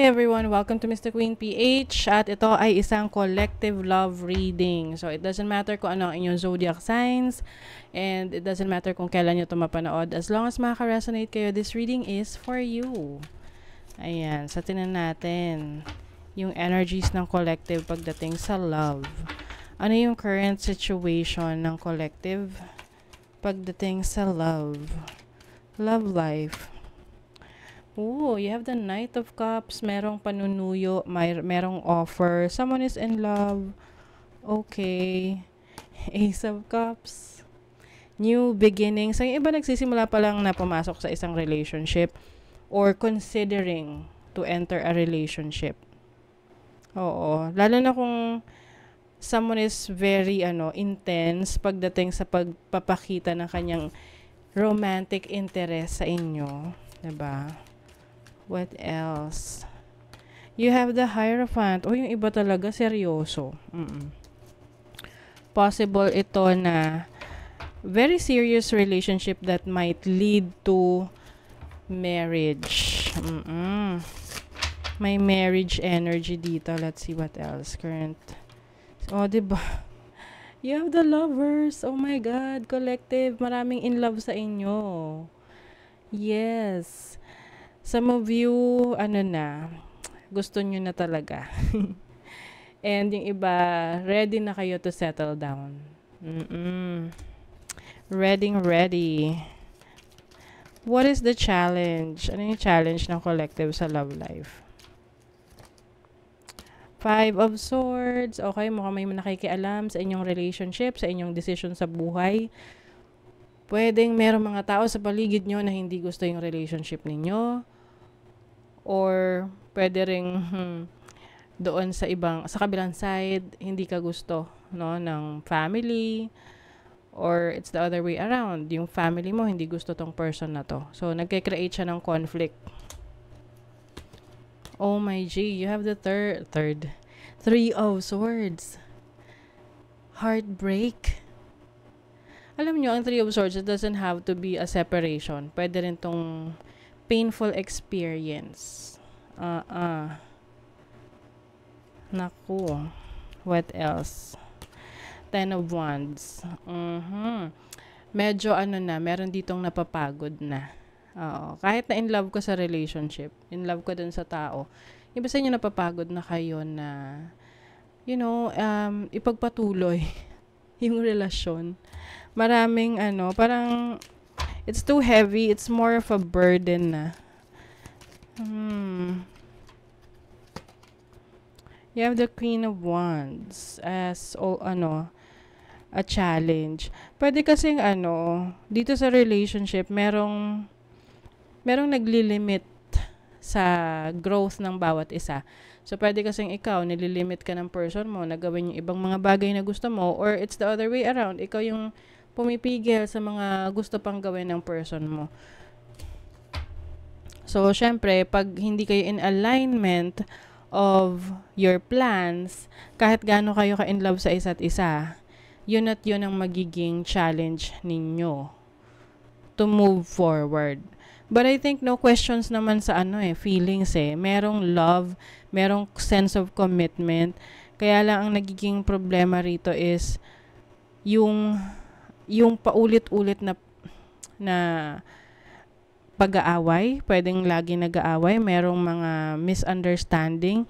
Hi everyone! Welcome to Mr. Queen PH at ito ay isang collective love reading. So it doesn't matter kung ano ang inyong zodiac signs and it doesn't matter kung kailan nyo ito mapanood. As long as makaka-resonate kayo, this reading is for you. Ayan, sa tinan natin yung energies ng collective pagdating sa love. Ano yung current situation ng collective pagdating sa love? Love life. Oh, you have the Knight of Cups, merong panunuyo, merong offer, someone is in love. Okay. Ace of Cups. New beginning. So, yung iba nagsisimula pa lang na pumasok sa isang relationship or considering to enter a relationship. Oo. Lalo na kung someone is very intense pagdating sa pagpapakita ng kanyang romantic interest sa inyo. Diba? What else? You have the Hierophant. O, yung iba talaga, seryoso. Possible ito na very serious relationship that might lead to marriage. May marriage energy dito. Let's see what else. Current. Oh, diba? You have the Lovers. Oh my God. Collective. Maraming in love sa inyo. Yes. Some of you, gusto nyo na talaga. And yung iba, ready na kayo to settle down. Ready. What is the challenge? Ano yung challenge ng collective sa love life? 5 of Swords. Okay, mukhang may nakikialam sa inyong relationship, sa inyong decision sa buhay. Pwedeng merong mga tao sa paligid nyo na hindi gusto yung relationship ninyo. Or pwede ring doon sa kabilang side, hindi ka gusto ng family. Or it's the other way around. Yung family mo, hindi gusto tong person na to. So, nagke-create siya ng conflict. Oh my G, you have the third. 3 of Swords. Heartbreak. Alam nyo, ang 3 of Swords, it doesn't have to be a separation. Pwede rin tong painful experience. Naku. What else? 10 of Wands. Medyo meron ditong napapagod na. Kahit na in love ka sa relationship, in love ka dun sa tao, iba sa inyo napapagod na kayo na, ipagpatuloy yung relasyon. Maraming parang it's too heavy. It's more of a burden na. You have the Queen of Wands as a challenge. Pwede kasing dito sa relationship, merong naglilimit sa growth ng bawat isa. So, pwede kasing ikaw, nililimit ka ng person mo na gawin yung ibang mga bagay na gusto mo, or it's the other way around. Ikaw yung pumipigil sa mga gusto pang gawin ng person mo. So, syempre, pag hindi kayo in alignment of your plans, kahit gaano kayo ka-in love sa isa't isa, yun at yun ang magiging challenge ninyo to move forward. But I think no questions naman sa feelings Merong love, merong sense of commitment. Kaya lang ang nagiging problema rito is yung paulit-ulit na pag-aaway, pwedeng lagi nag-aaway, merong mga misunderstanding,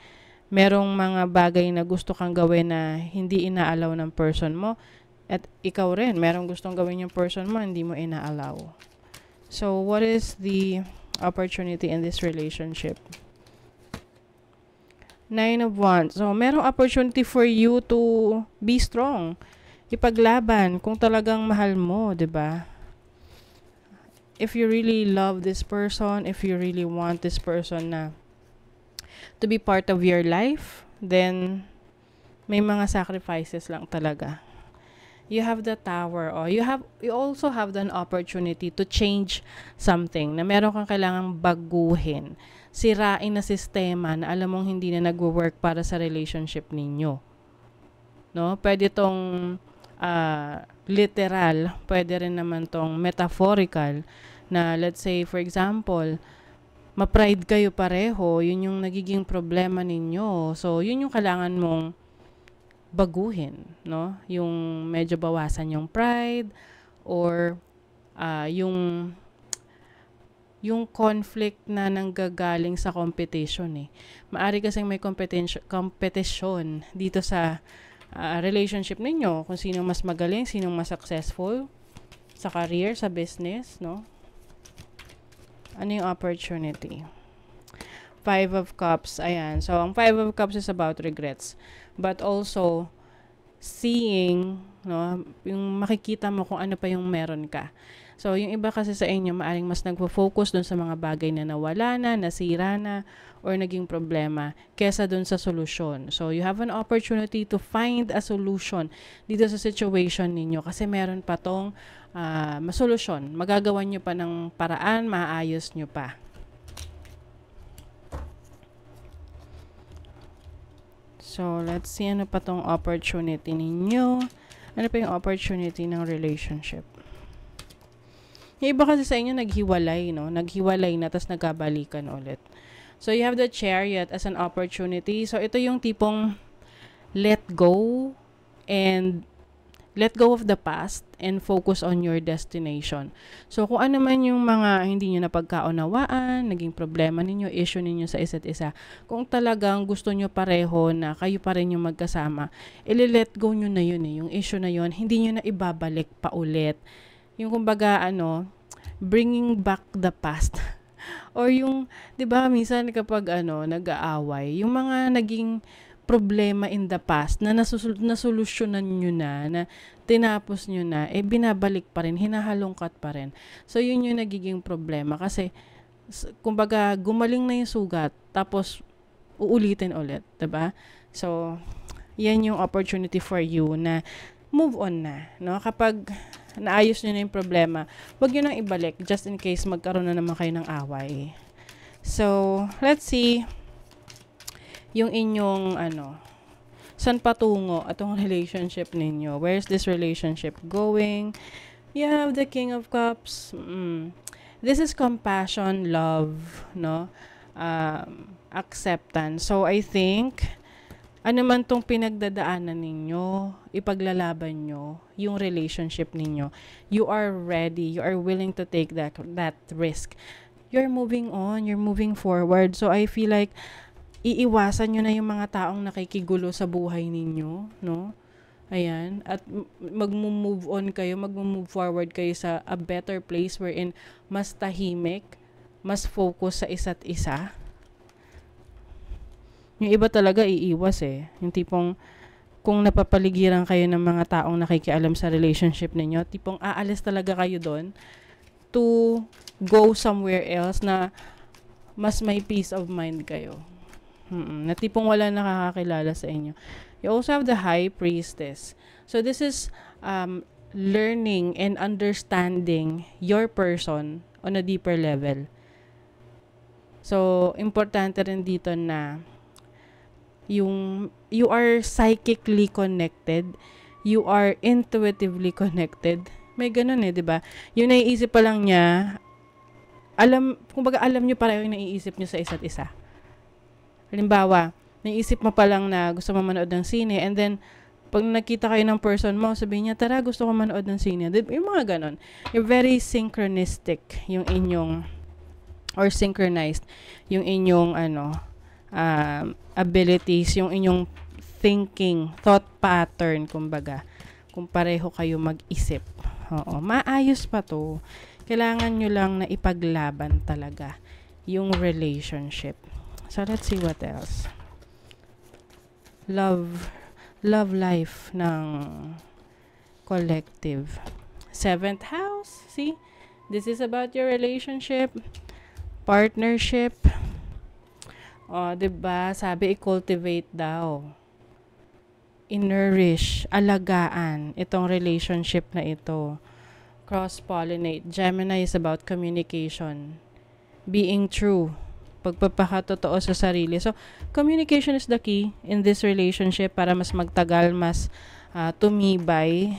merong mga bagay na gusto kang gawin na hindi inaalaw ng person mo, at ikaw rin, merong gustong gawin yung person mo, hindi mo inaalaw. So, what is the opportunity in this relationship? 9 of Wands. So, merong opportunity for you to be strong. Ipaglaban kung talagang mahal mo, 'di ba? If you really love this person, if you really want this person na to be part of your life, then may mga sacrifices lang talaga. You have the Tower. You also have an opportunity to change something na meron kang kailangang baguhin. Sirain na sistema na alam mong hindi na nagwo-work para sa relationship ninyo. No? Pwede tong literal, pwede rin naman tong metaphorical na let's say for example, ma-pride kayo pareho, yun yung nagiging problema ninyo. So, yun yung kailangan mong baguhin, no? Yung medyo bawasan yung pride or yung conflict na nanggagaling sa competition eh. Maari kasing may competition dito sa relationship ninyo, kung sino mas magaling, sino mas successful sa career, sa business, no? Ano yung opportunity? Five of Cups, ayan. So, ang Five of Cups is about regrets. But also, seeing, no, yung makikita mo kung ano pa yung meron ka. So, yung iba kasi sa inyo, maaring mas nagpo-focus dun sa mga bagay na nawala na, nasira na, or naging problema, kesa dun sa solusyon. So, you have an opportunity to find a solution dito sa situation ninyo kasi meron pa tong masolusyon. Magagawan nyo pa ng paraan, maayos nyo pa. So, let's see ano pa tong opportunity ninyo. Ano pa yung opportunity ng relationship? Yung iba kasi sa inyo naghiwalay, no? Naghiwalay na, tapos nagkabalikan ulit. So, you have the Chariot as an opportunity. So, ito yung tipong let go of the past and focus on your destination. So, kung ano man yung mga hindi nyo napagkaunawaan, naging problema ninyo, issue ninyo sa isa't isa, kung talagang gusto nyo pareho na kayo pa rin yung magkasama, ili-let go nyo na yun eh. Yung issue na yun, hindi nyo na ibabalik pa ulit. Yung kumbaga, bringing back the past. Or yung, di ba, minsan kapag nag-aaway, yung mga naging problema in the past na nasolusyonan nyo na tinapos nyo na, binabalik pa rin, hinahalongkat pa rin. So, yun yung nagiging problema. Kasi, kumbaga, gumaling na yung sugat, tapos, uulitin ulit, diba? So, yan yung opportunity for you na move on na, no? Kapag naayos nyo na yung problema, wag nyo nang ibalik just in case magkaroon na naman kayo ng away. So, let's see yung inyong saan patungo atong relationship ninyo. Where's this relationship going? You have the King of Cups. This is compassion, love, no? Acceptance. So, I think ano man tong pinagdadaanan ninyo, ipaglalaban nyo yung relationship ninyo. You are ready. You are willing to take that risk. You're moving on. You're moving forward. So, I feel like iiwasan nyo na yung mga taong nakikigulo sa buhay ninyo, no? Ayan. At mag-move on kayo, mag-move forward kayo sa a better place wherein mas tahimik, mas focus sa isa't isa. Yung iba talaga iiwas eh. Yung tipong, kung napapaligiran kayo ng mga taong nakikialam sa relationship ninyo, tipong aalis talaga kayo doon to go somewhere else na mas may peace of mind kayo. Na tipong wala nakakakilala sa inyo. You also have the High Priestess. So this is learning and understanding your person on a deeper level. So, importante rin dito na you are psychically connected, you are intuitively connected. May ganun eh, 'di ba? Yung naiisip pa lang niya, kumbaga alam niyo pareho yung naiisip niyo sa isa't isa. Halimbawa, naiisip mo pa lang na gusto mo manood ng sine, and then pag nakita kayo ng person mo, sabihin niya, tara, gusto ko manood ng sine. Yung mga ganon. You're very synchronistic yung inyong, or synchronized yung inyong abilities, yung inyong thinking, thought pattern, kumbaga, kung pareho kayo mag-isip. Oo, maayos pa to. Kailangan nyo lang na ipaglaban talaga yung relationship. So, let's see what else. Love life ng collective. 7th house, see? This is about your relationship, partnership. Oh, 'di ba? Sabi i-cultivate daw. I-nourish, alagaan itong relationship na ito. Cross-pollinate. Gemini is about communication. Being true. Pagpapakatotoo sa sarili. So, communication is the key in this relationship para mas magtagal, mas tumibay.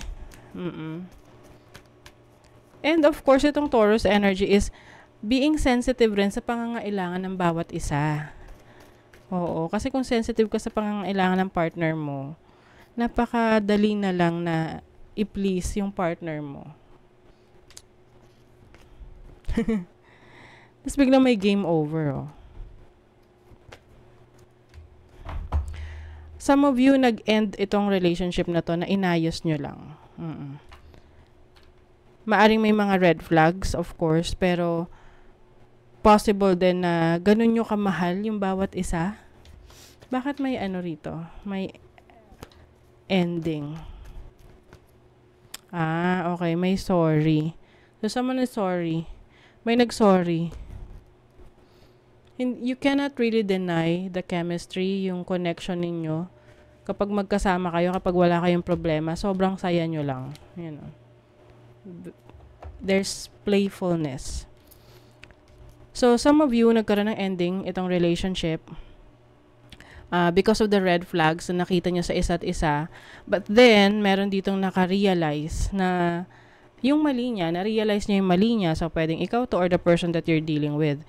And of course, itong Taurus energy is being sensitive rin sa pangangailangan ng bawat isa. Oo, kasi kung sensitive ka sa pangangailangan ng partner mo, napakadali na lang na i-please yung partner mo. Tapos biglang may game over, oh. Some of you nag-end itong relationship na to na inayos nyo lang. Maaring may mga red flags, of course, pero possible din na ganun nyo kamahal yung bawat isa. Bakit may ano rito? May ending. Okay. May sorry. So, someone is sorry. May nag-sorry. You cannot really deny the chemistry, yung connection ninyo. Kapag magkasama kayo, kapag wala kayong problema, sobrang saya nyo lang. You know. There's playfulness. So, some of you nagkaroon ng ending itong relationship because of the red flags na nakita nyo sa isa't isa. But then, meron ditong naka-realize na yung mali niya, na-realize niya yung mali niya. So, pwedeng ikaw to or the person that you're dealing with.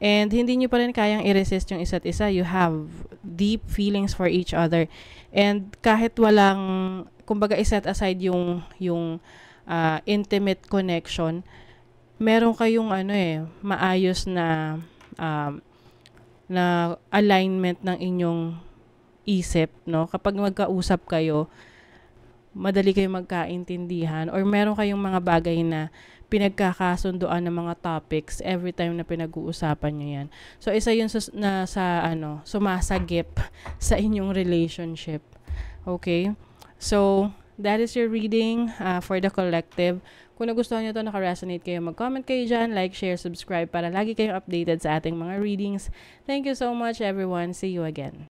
And hindi nyo pa rin kayang i-resist yung isa't isa. You have deep feelings for each other. And kahit walang, kumbaga iset aside yung intimate connection, meron kayong maayos na na alignment ng inyong isip, no? Kapag magkausap kayo, madali kayong magkaintindihan or meron kayong mga bagay na pinagkakasunduan ng mga topics every time na pinag-uusapan nyo yan. So, isa yun sumasagip sa inyong relationship. Okay? So, that is your reading for the collective. Kung nagustuhan nyo ito, naka-resonate kayo, mag-comment kayo dyan, like, share, subscribe para lagi kayong updated sa ating mga readings. Thank you so much, everyone. See you again.